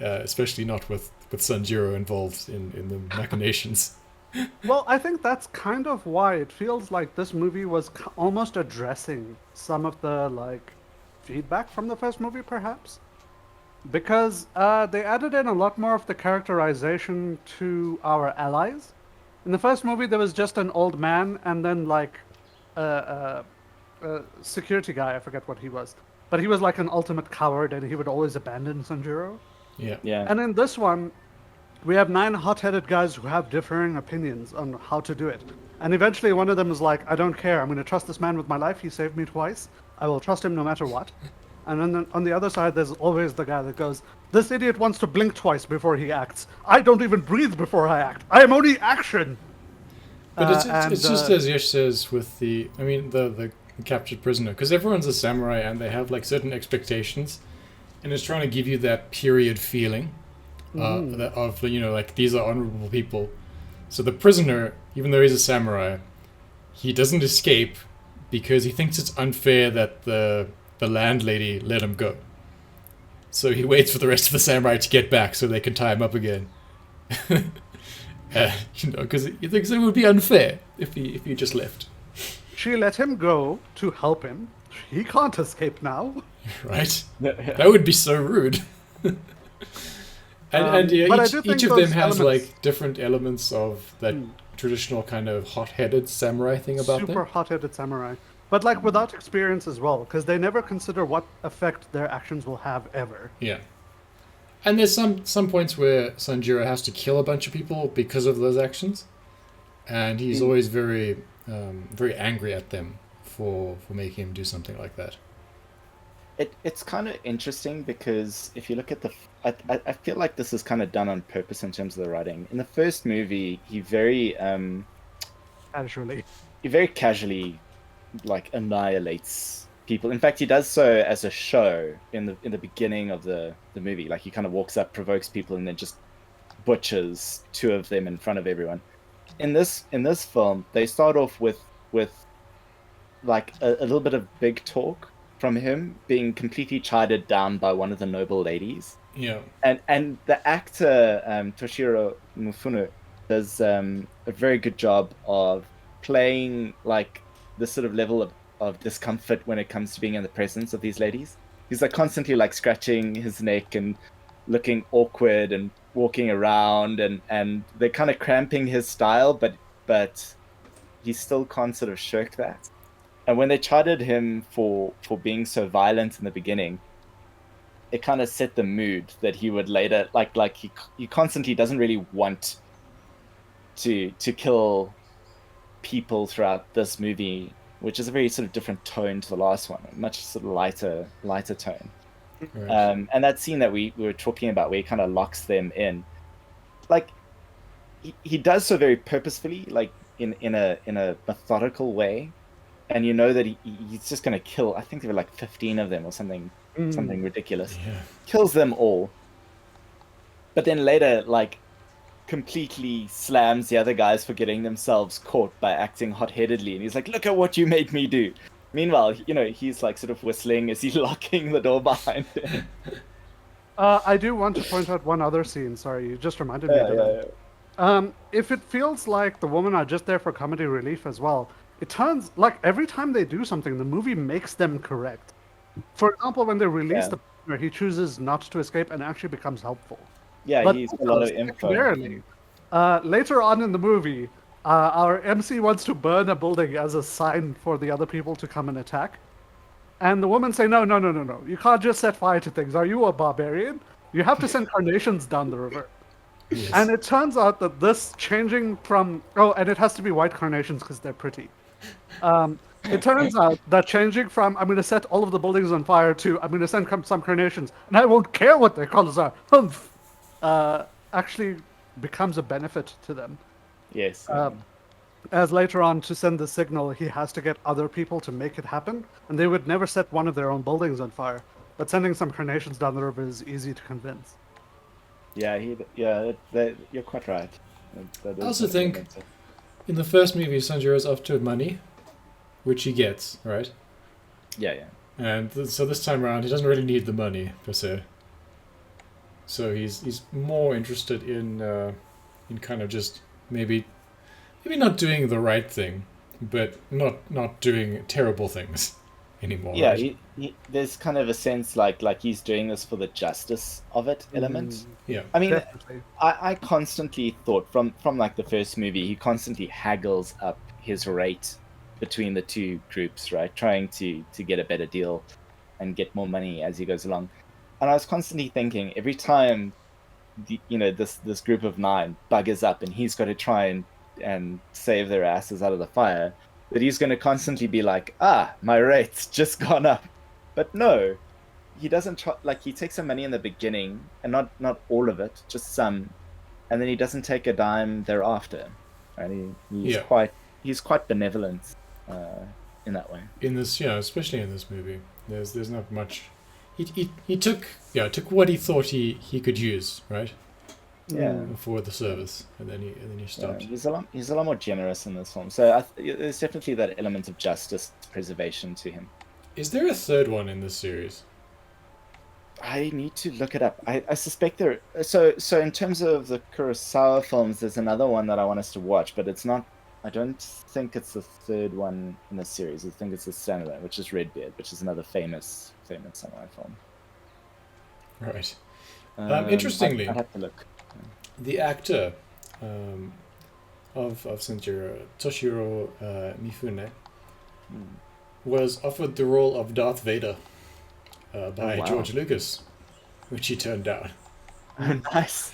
A: Especially not with Sanjuro involved in the machinations.
C: Well, I think that's kind of why it feels like this movie was almost addressing some of the like feedback from the first movie, perhaps, because they added in a lot more of the characterization to our allies. In the first movie, there was just an old man and then like a security guy. I forget what he was, but he was like an ultimate coward, and he would always abandon Sanjuro.
A: Yeah.
B: yeah,
C: And in this one, we have 9 hot-headed guys who have differing opinions on how to do it. And eventually one of them is like, I don't care. I'm going to trust this man with my life. He saved me twice. I will trust him no matter what. And then on the other side, there's always the guy that goes, this idiot wants to blink twice before he acts. I don't even breathe before I act. I am only action.
A: But it's just as Yash says with the captured prisoner, because everyone's a samurai and they have like certain expectations, and it's trying to give you that period feeling of like these are honorable people. So the prisoner, even though he's a samurai, he doesn't escape because he thinks it's unfair that the landlady let him go. So he waits for the rest of the samurai to get back so they can tie him up again. Because he thinks it would be unfair if he just left.
C: She let him go to help him. He can't escape now.
A: Right? That would be so rude. and yeah,
C: but I do think
A: each of them
C: those
A: has
C: elements-
A: like different elements of that traditional kind of hot-headed samurai thing about
C: Super
A: them.
C: hot-headed samurai. But like without experience as well, because they never consider what effect their actions will have ever.
A: Yeah. And there's some points where Sanjuro has to kill a bunch of people because of those actions, and he's always very very angry at them for making him do something like that.
B: it's kind of interesting because if you look at I feel like this is kind of done on purpose in terms of the writing. In the first movie, he very casually like annihilates people. In fact, he does so as a show in the beginning of the movie. Like he kind of walks up, provokes people, and then just butchers 2 of them in front of everyone. In this film, they start off with like a little bit of big talk from him being completely chided down by one of the noble ladies.
A: Yeah.
B: And the actor Toshiro Mifune does a very good job of playing like this sort of level of discomfort when it comes to being in the presence of these ladies. He's like constantly like scratching his neck and looking awkward and walking around, and they're kind of cramping his style, but he still can't sort of shirk that. And when they chided him for being so violent in the beginning, it kind of set the mood that he would later like he constantly doesn't really want to kill people throughout this movie, which is a very sort of different tone to the last one, a much sort of lighter tone.
A: Right.
B: And that scene that we were talking about where he kind of locks them in, like he does so very purposefully, like in a methodical way, and you know that he's just going to kill. I think there were like 15 of them or something ridiculous.
A: Yeah.
B: Kills them all, but then later like completely slams the other guys for getting themselves caught by acting hot-headedly, and he's like, look at what you made me do. Meanwhile, he's like sort of whistling as he's locking the door behind him.
C: I do want to point out one other scene. Sorry, you just reminded me of it. If it feels like the women are just there for comedy relief as well, it turns like every time they do something, the movie makes them correct. For example, when they release the prisoner, he chooses not to escape and actually becomes helpful.
B: Yeah,
C: But
B: he's a lot of info.
C: secondarily, later on in the movie, our MC wants to burn a building as a sign for the other people to come and attack. And the woman say, no, no, no, no, no. You can't just set fire to things. Are you a barbarian? You have to send carnations down the river.
A: Yes.
C: And it turns out that this changing from... Oh, and it has to be white carnations because they're pretty. It turns out that changing from I'm going to set all of the buildings on fire to I'm going to send some carnations and I won't care what their colors are, actually becomes a benefit to them.
B: Yes.
C: As later on, to send the signal, he has to get other people to make it happen, and they would never set one of their own buildings on fire. But sending some carnations down the river is easy to convince.
B: Yeah, you're quite right. That
A: I
B: is
A: also
B: what
A: think
B: meant to-
A: in the first movie, Sanjuro's after money, which he gets, right?
B: Yeah.
A: And so this time around, he doesn't really need the money per se. So he's more interested in kind of just maybe not doing the right thing, but not doing terrible things anymore.
B: Yeah,
A: right?
B: there's kind of a sense like he's doing this for the justice of it element.
A: Yeah.
B: I mean,
C: Definitely.
B: I constantly thought from like the first movie, he constantly haggles up his rate between the two groups, right? Trying to get a better deal and get more money as he goes along. And I was constantly thinking every time, this group of 9 buggers up and he's got to try and save their asses out of the fire, that he's going to constantly be like, my rate's just gone up. But no, he doesn't try, like he takes some money in the beginning and not all of it, just some, and then he doesn't take a dime thereafter. Right? He's quite benevolent in that way.
A: In this, especially in this movie, there's not much. He took what he thought he could use, right?
B: Yeah.
A: For the service, and then he stopped.
B: Yeah, he's a lot more generous in this film. So there's definitely that element of justice preservation to him.
A: Is there a third one in this series?
B: I need to look it up. I suspect there. So in terms of the Kurosawa films, there's another one that I want us to watch, but it's not. I don't think it's the third one in the series. I think it's the standalone, which is Redbeard, which is another famous samurai film.
A: Right. Interestingly,
B: I'd have to look.
A: the actor of Sanjuro, Toshiro Mifune, was offered the role of Darth Vader by
B: wow.
A: George Lucas, which he turned down.
B: Nice.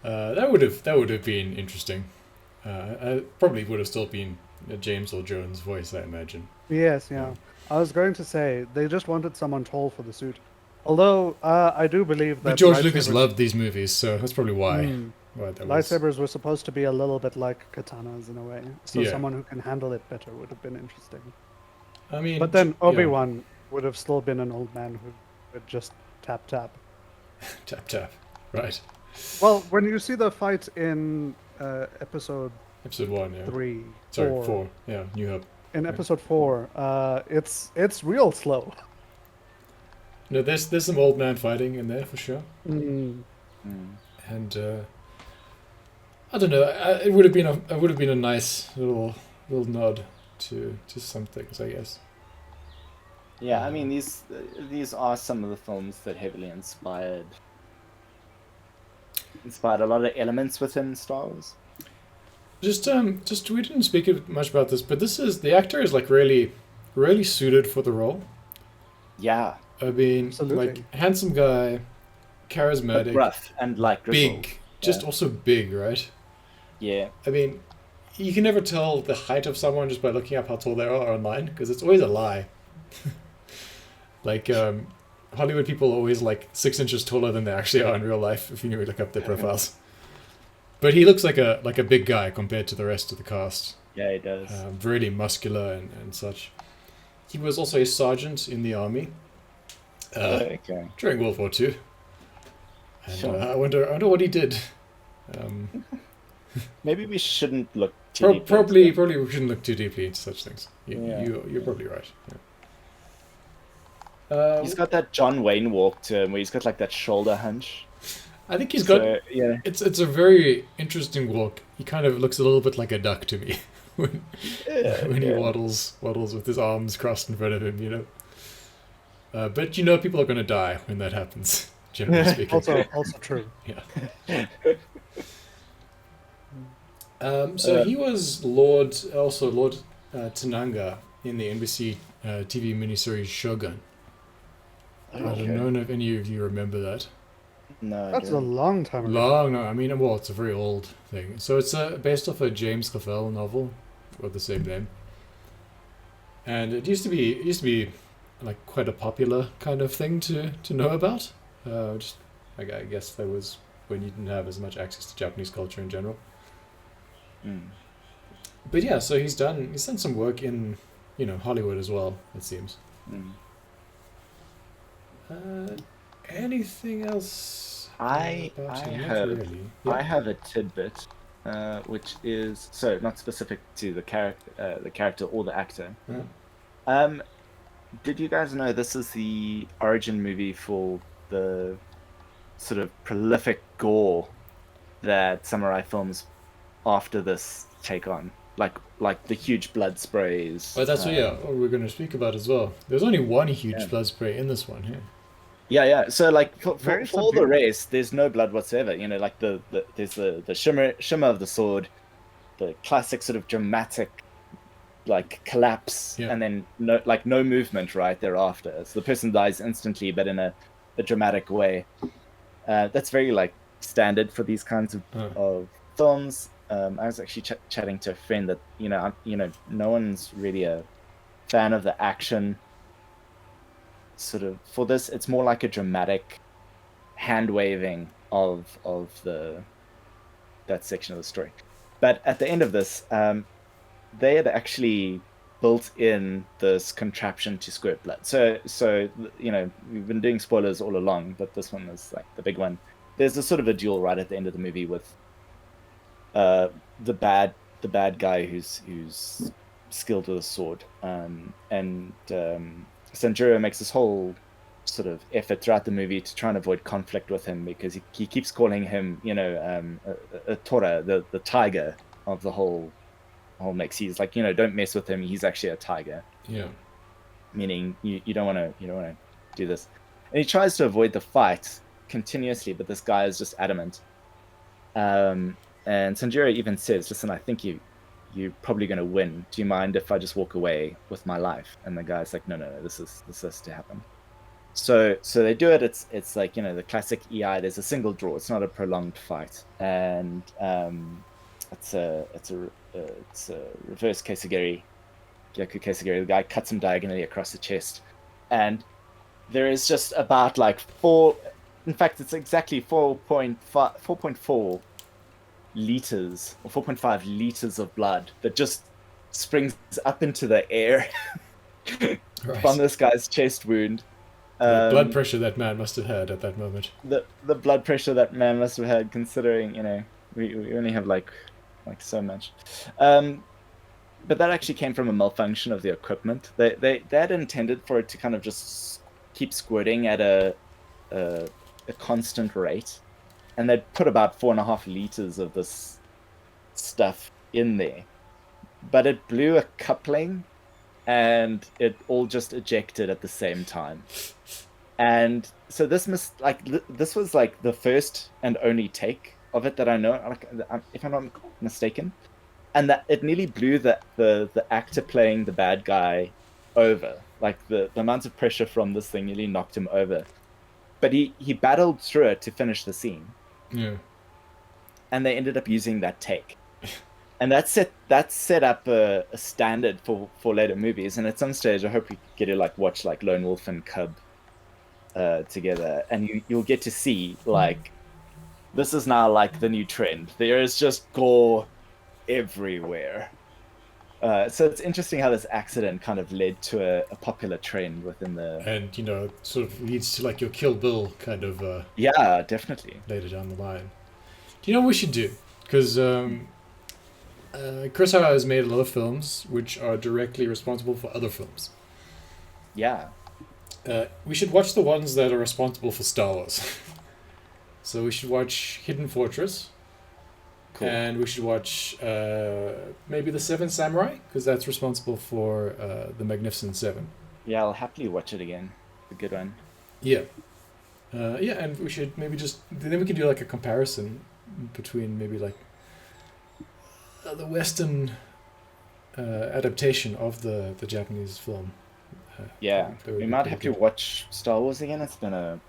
A: That would have been interesting. I probably would have still been a James Earl Jones voice, I imagine.
C: Yes, yeah. I was going to say, they just wanted someone tall for the suit. Although, I do believe that...
A: But George Lucas loved these movies, so that's probably why. Why that was.
C: Lightsabers were supposed to be a little bit like katanas in a way. So
A: Yeah.
C: someone who can handle it better would have been interesting.
A: I mean,
C: But then Obi-Wan would have still been an old man who would just tap.
A: Tap tap, right?
C: Well, when you see the fight in episode
A: Episode 1, yeah.
C: 3,
A: Sorry, 4. Yeah, New Hope.
C: in episode 4, it's real slow.
A: No, there's some old man fighting in there for sure.
C: Mm.
A: And I don't know. It would have been a nice little nod to some things, I guess.
B: Yeah, I mean these are some of the films that heavily inspired a lot of elements within Star Wars.
A: Just we didn't speak much about this, but the actor is like really suited for the role.
B: Yeah,
A: I mean,
C: Absolutely.
A: like handsome guy,
B: but
A: charismatic,
B: rough and like grizzled.
A: big, just also big, right?
B: Yeah,
A: I mean, you can never tell the height of someone just by looking up how tall they are online, because it's always a lie. Like Hollywood people are always like 6 inches taller than they actually are in real life if you look up their profiles. But he looks like a big guy compared to the rest of the cast.
B: yeah, it does.
A: Really muscular and such. He was also a sergeant in the army
B: Okay.
A: during World War II. And
B: Sure.
A: I wonder what he did.
B: Maybe we shouldn't look too deep
A: Probably
B: into it.
A: we shouldn't look too deeply into such things.
B: Yeah.
A: You're probably right.
B: He's got that John Wayne walk to him, where he's got like that shoulder hunch.
A: I think he's got.
B: Yeah.
A: It's a very interesting walk. He kind of looks a little bit like a duck to me when he waddles with his arms crossed in front of him. But people are going to die when that happens. Generally speaking.
C: Also true.
A: Yeah. So he was Lord Tananga in the NBC TV miniseries Shogun. I don't know if any of you remember that.
B: No, I
C: That's a
B: don't.
C: long time ago.
A: Long, no, I mean, well, it's a very old thing. So it's based off a James Clavell novel with the same name, and it used to be like quite a popular kind of thing to know about. Just I guess that was when you didn't have as much access to Japanese culture in general.
B: Mm.
A: But yeah, so he's done some work in Hollywood as well. It seems.
B: Mm.
A: Anything else?
B: I
A: about him? Not
B: have
A: really.
B: I
A: Yeah.
B: have a tidbit, which is so not specific to the character or the actor.
A: Yeah.
B: Um, did you guys know this is the origin movie for the sort of prolific gore that samurai films after this take on? Like the huge blood sprays.
A: But that's what we're going to speak about as well. There's only one
B: Yeah.
A: huge blood spray in this one here.
B: Yeah. So like
C: Very
B: for all the
C: subdued.
B: rest, there's no blood whatsoever. Like there's the shimmer of the sword, the classic sort of dramatic like collapse,
A: Yeah.
B: and then no movement right thereafter. So the person dies instantly, but in a dramatic way. That's very like standard for these kinds of films. I was actually chatting to a friend that no one's really a fan of the action sort of for this. It's more like a dramatic hand waving of that section of the story. But at the end of this, they had actually built in this contraption to squirt blood. So we've been doing spoilers all along, but this one is like the big one. There's a sort of a duel right at the end of the movie with the bad guy who's skilled with a sword, and Sanjuro makes this whole sort of effort throughout the movie to try and avoid conflict with him because he keeps calling him a tora, the tiger of the whole mix. He's like, don't mess with him, he's actually a tiger.
A: Yeah.
B: Meaning you don't want to do this, and he tries to avoid the fight continuously, but this guy is just adamant. And Sanjuro even says, listen, I think you're probably going to win. Do you mind if I just walk away with my life? And the guy's like, no, this has to happen. So they do it. It's like the classic EI. There's a single draw. It's not a prolonged fight, and it's a reverse Kesagiri. Gyaku Kesagiri. The guy cuts him diagonally across the chest, and there is just about like four. In fact, it's exactly 4.4 liters or 4.5 liters of blood that just springs up into the air from this guy's chest wound.
A: The blood pressure that man must have had at that moment.
B: The blood pressure that man must have had, considering we only have like so much. But that actually came from a malfunction of the equipment. They had intended for it to kind of just keep squirting at a constant rate, and they'd put about 4.5 liters of this stuff in there, but it blew a coupling, and it all just ejected at the same time. And so this was like the first and only take of it that I know, if I'm not mistaken, and that it nearly blew the actor playing the bad guy over. Like the amount of pressure from this thing nearly knocked him over. But he battled through it to finish the scene.
A: Yeah.
B: And they ended up using that take. And that set up a standard for later movies. And at some stage, I hope we get to like watch like Lone Wolf and Cub together, and you'll get to see like this is now like the new trend. There is just gore everywhere. So it's interesting how this accident kind of led to a popular trend within the...
A: And, sort of leads to like your Kill Bill kind of...
B: yeah, definitely.
A: Later down the line. Do you know what we should do? Because Kurosawa has made a lot of films which are directly responsible for other films.
B: Yeah.
A: We should watch the ones that are responsible for Star Wars. So we should watch Hidden Fortress. Cool. And we should watch maybe The Seven Samurai, because that's responsible for The Magnificent Seven.
B: Yeah, I'll happily watch it again. It's a good one.
A: Yeah. And we should maybe then we can do like a comparison between maybe like the Western adaptation of the Japanese film.
B: Yeah,
A: That would
B: we
A: be
B: might
A: pretty
B: have
A: good.
B: to watch Star Wars again. It's been a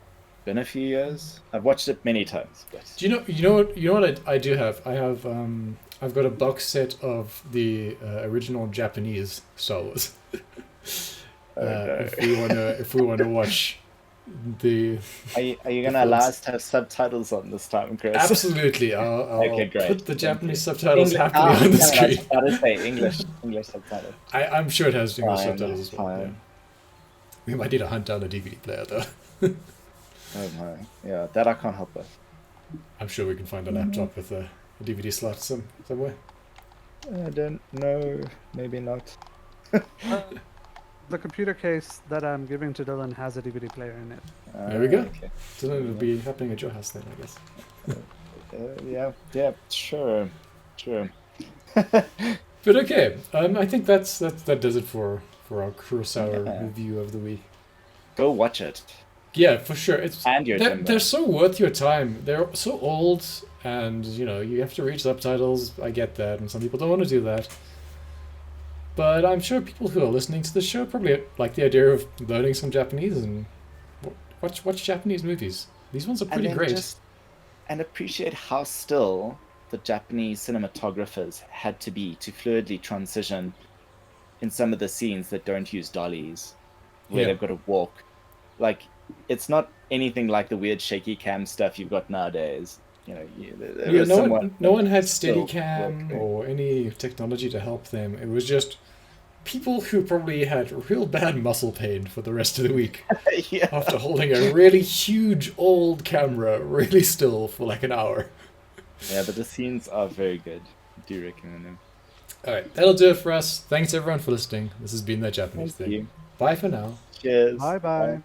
B: few years. I've watched it many times, but
A: Do you know what I do have? I've got a box set of the original Japanese Star Wars.
B: oh, no.
A: If we wanna watch the
B: Are you
A: the
B: gonna allow
A: films.
B: us to have subtitles on this time, Chris?
A: Absolutely, I'll
B: Okay, great.
A: put the
B: Thank
A: Japanese
B: you.
A: subtitles happily on the
B: damn it, I
A: screen.
B: was about to say English subtitles.
A: I'm sure it has English
B: Fine,
A: subtitles as well. Yeah.
B: fine.
A: We might need to hunt down a DVD player though.
B: Oh my, yeah, that I can't help with.
A: I'm sure we can find a laptop with a DVD slot somewhere.
B: I don't know. Maybe not.
C: The computer case that I'm giving to Dylan has a DVD player in it.
A: There we go.
B: Okay.
A: So then it'll be happening at your house then, I guess.
B: Yeah, sure.
A: But okay, I think that does it for our Kurosawa
B: Yeah.
A: review of the week.
B: Go watch it.
A: Yeah, for sure. It's
B: And your Jimbo.
A: they're so worth your time. They're so old, and you have to read subtitles. I get that, and some people don't want to do that. But I'm sure people who are listening to the show probably like the idea of learning some Japanese and watch Japanese movies. These ones are pretty
B: then
A: great.
B: And appreciate how still the Japanese cinematographers had to be to fluidly transition in some of the scenes that don't use dollies, where
A: Yeah.
B: they've got to walk. Like, it's not anything like the weird shaky cam stuff you've got nowadays. There
A: Yeah,
B: was
A: no
B: someone
A: one had
B: still
A: Steadicam
B: working.
A: or any technology to help them. It was just people who probably had real bad muscle pain for the rest of the week
B: Yeah.
A: after holding a really huge old camera really still for like an hour.
B: Yeah, but the scenes are very good. Do recommend them.
A: Alright, that'll do it for us. Thanks everyone for listening. This has been The Japanese
B: Thank
A: Thing.
B: you.
A: Bye for now.
B: Cheers.
C: Bye bye.